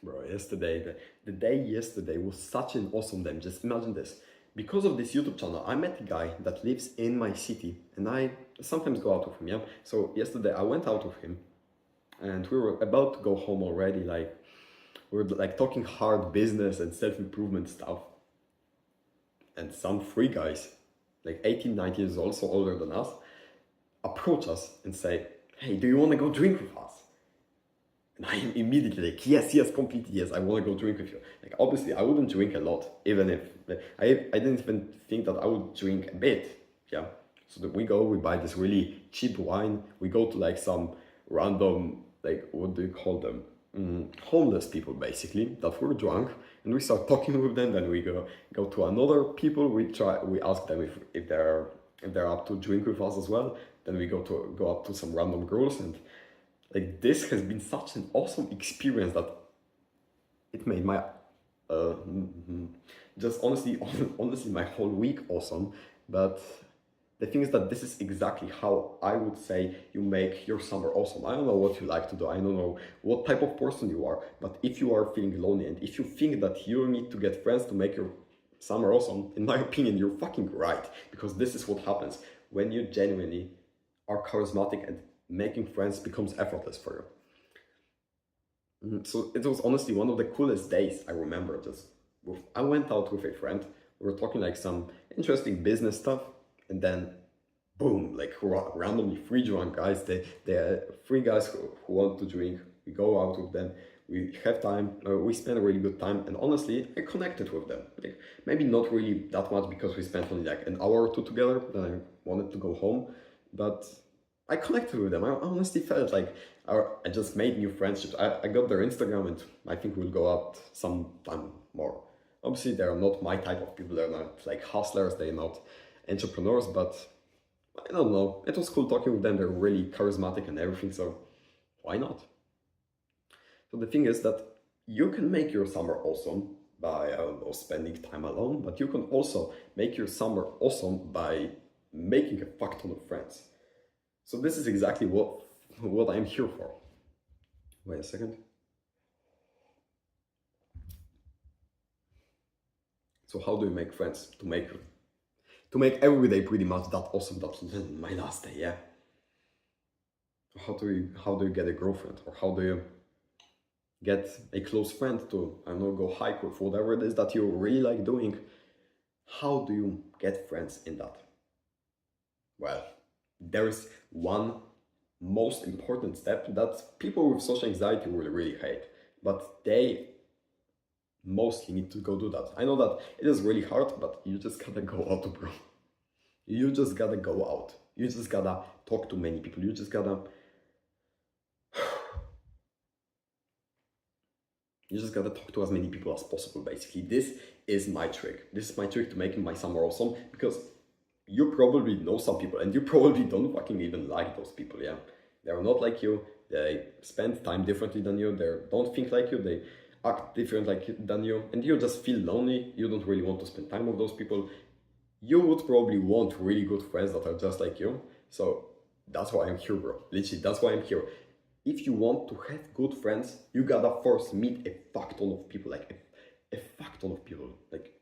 Bro, yesterday, the day yesterday was such an awesome day. Just imagine this. Because of this YouTube channel, I met a guy that lives in my city and I sometimes go out with him, yeah? So yesterday I went out with him and we were about to go home already, like we were like talking hard business and self-improvement stuff. And some three guys, like 18, 19 years old, so older than us, approach us and say, hey, do you want to go drink with us? And I am immediately like, yes, yes, completely yes, I want to go drink with you. Like, obviously, I wouldn't drink a lot, even if, I didn't even think that I would drink a bit, yeah? So that we go, we buy this really cheap wine, we go to like some random, like, what do you call them? Homeless people, basically, that were drunk, and we start talking with them, then we go to another people, we ask them if they're up to drink with us as well, then we go up to some random girls, and like this has been such an awesome experience that it made my just honestly my whole week awesome. But the thing is that this is exactly how I would say you make your summer awesome. I don't know what you like to do, I don't know what type of person you are, but if you are feeling lonely and if you think that you need to get friends to make your summer awesome, in my opinion, you're fucking right, because this is what happens when you genuinely are charismatic and making friends becomes effortless for you. So it was honestly one of the coolest days I remember. I went out with a friend, we were talking like some interesting business stuff, and then boom, like randomly three drunk guys, they three guys who want to drink, we go out with them, we have time, we spend a really good time, and honestly, I connected with them. Like, maybe not really that much because we spent only like an hour or two together, then I wanted to go home, but I connected with them. I honestly felt like I just made new friendships. I got their Instagram and I think we'll go out sometime more. Obviously, they're not my type of people. They're not like hustlers. They're not entrepreneurs, but I don't know. It was cool talking with them. They're really charismatic and everything, so why not? So the thing is that you can make your summer awesome by, I don't know, spending time alone, but you can also make your summer awesome by making a fuck ton of friends. So this is exactly what I'm here for. Wait a second. So how do you make friends to make every day pretty much that awesome? That's my last day, yeah. How do you get a girlfriend, or how do you get a close friend to, I don't know, go hike with, whatever it is that you really like doing? How do you get friends in that? Well, there is one most important step that people with social anxiety will really hate, but they mostly need to go do that. I know that it is really hard, but you just gotta go out, bro. You just gotta go out. You just gotta talk to many people. You just gotta talk to as many people as possible, basically. This is my trick. This is my trick to making my summer awesome, because you probably know some people and you probably don't fucking even like those people, yeah? They're not like you, they spend time differently than you, they don't think like you, they act different than you, and you just feel lonely, you don't really want to spend time with those people. You would probably want really good friends that are just like you, so that's why I'm here, bro. Literally, that's why I'm here. If you want to have good friends, you gotta first meet a fuck ton of people, like a fuck ton of people, like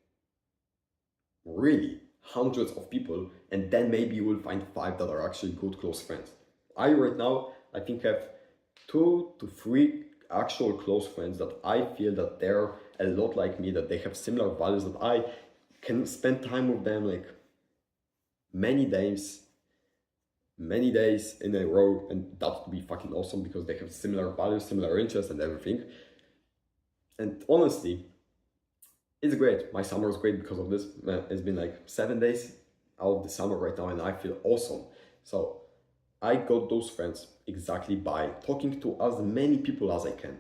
really hundreds of people, and then maybe you will find 5 that are actually good close friends. I right now, I think have 2 to 3 actual close friends that I feel that they're a lot like me, that they have similar values, that I can spend time with them like many days in a row, and that would be fucking awesome because they have similar values, similar interests and everything. And honestly, it's great. My summer is great because of this. It's been like 7 days out of the summer right now and I feel awesome. So I got those friends exactly by talking to as many people as I can.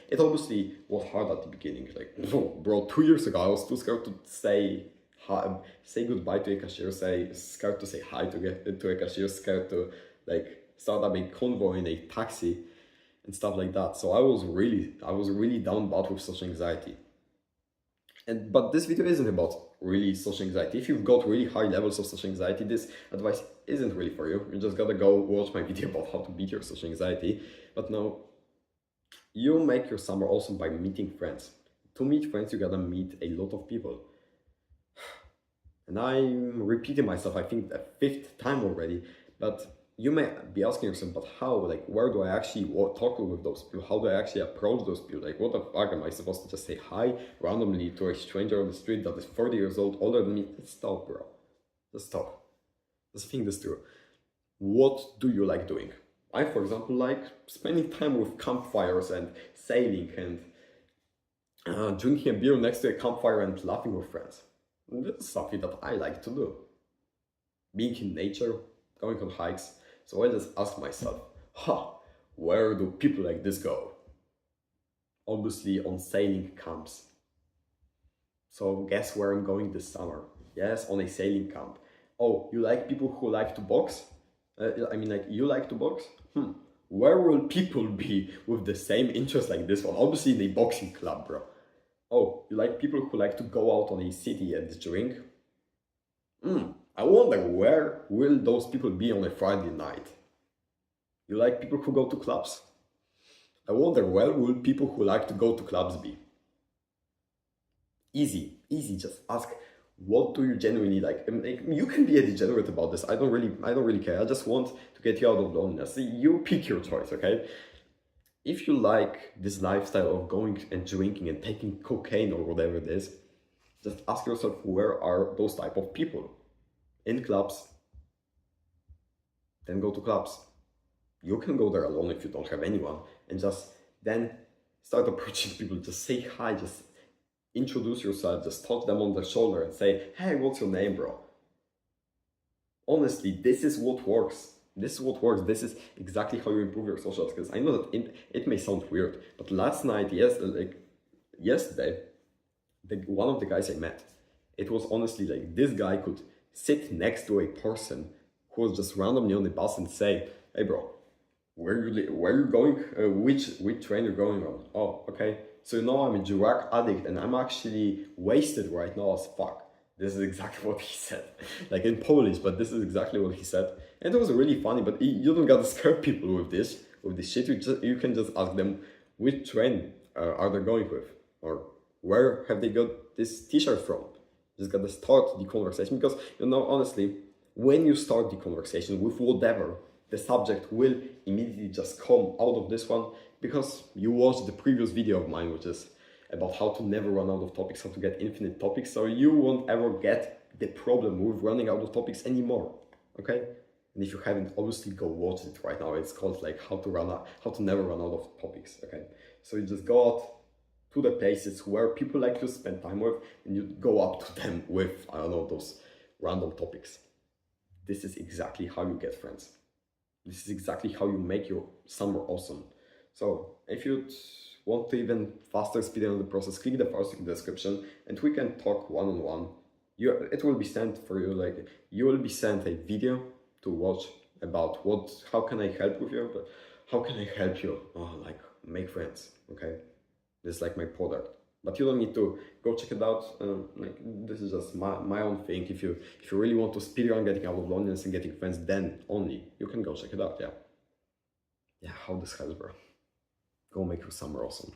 It obviously was hard at the beginning. Like, bro, 2 years ago, I was too scared to say hi, say goodbye to a cashier, scared to say hi to a cashier, scared to like start up a convo in a taxi and stuff like that. So I was really down bad with social anxiety. But this video isn't about really social anxiety. If you've got really high levels of social anxiety, this advice isn't really for you. You just gotta go watch my video about how to beat your social anxiety. But now, You make your summer awesome by meeting friends. To meet friends, you gotta meet a lot of people. And I'm repeating myself, I think the fifth time already, but you may be asking yourself, but how? Like, where do I actually talk with those people? How do I actually approach those people? Like, what the fuck am I supposed to just say hi randomly to a stranger on the street that is 30 years old, older than me? Stop, bro. Just stop. Just think this through. What do you like doing? I, for example, like spending time with campfires and sailing and drinking a beer next to a campfire and laughing with friends. This is something that I like to do. Being in nature, going on hikes. So I just ask myself, where do people like this go? Obviously on sailing camps. So guess where I'm going this summer? Yes, on a sailing camp. Oh, you like people who like to box? Like you like to box? Where will people be with the same interest like this one? Obviously in a boxing club, bro. Oh, you like people who like to go out on a city and drink? I wonder where will those people be on a Friday night? You like people who go to clubs? I wonder where will people who like to go to clubs be? Easy, just ask, what do you genuinely like? You can be a degenerate about this. I don't really care. I just want to get you out of loneliness. You pick your choice, okay? If you like this lifestyle of going and drinking and taking cocaine or whatever it is, just ask yourself, where are those type of people? In clubs. Then go to clubs. You can go there alone if you don't have anyone, and just then start approaching people. Just say hi, just introduce yourself, just touch them on the shoulder and say, hey, what's your name, bro? Honestly, this is what works. This is what works. This is exactly how you improve your social skills. I know that it may sound weird, but last night, yesterday, one of the guys I met, it was honestly like this guy could sit next to a person who was just randomly on the bus and say, hey, bro, where you going? Which train you're going on? Oh, okay. So you know I'm a drug addict and I'm actually wasted right now as fuck. This is exactly what he said, like in Polish, but this is exactly what he said. And it was really funny, but you don't gotta scare people with this shit. You can just ask them which train are they going with, or where have they got this t-shirt from. Just gotta start the conversation, because honestly, when you start the conversation with whatever, the subject will immediately just come out of this one, because you watched the previous video of mine, which is about how to never run out of topics, how to get infinite topics, so you won't ever get the problem with running out of topics anymore, okay? And if you haven't, obviously go watch it right now. It's called like how to never run out of topics, okay? So you just go out to the places where people like to spend time with, and you go up to them with, I don't know, those random topics. This is exactly how you get friends. This is exactly how you make your summer awesome. So if you want to even faster speed on the process, click the first link in the description and we can talk one-on-one. It will be sent for you, like you will be sent a video to watch about how can I help with you, but how can I help you like make friends, okay? This is like my product. But you don't need to go check it out. Like this is just my own thing. If you really want to speed on getting out of loneliness and getting friends, then only you can go check it out. Yeah, how this helps, bro. Go make your summer awesome.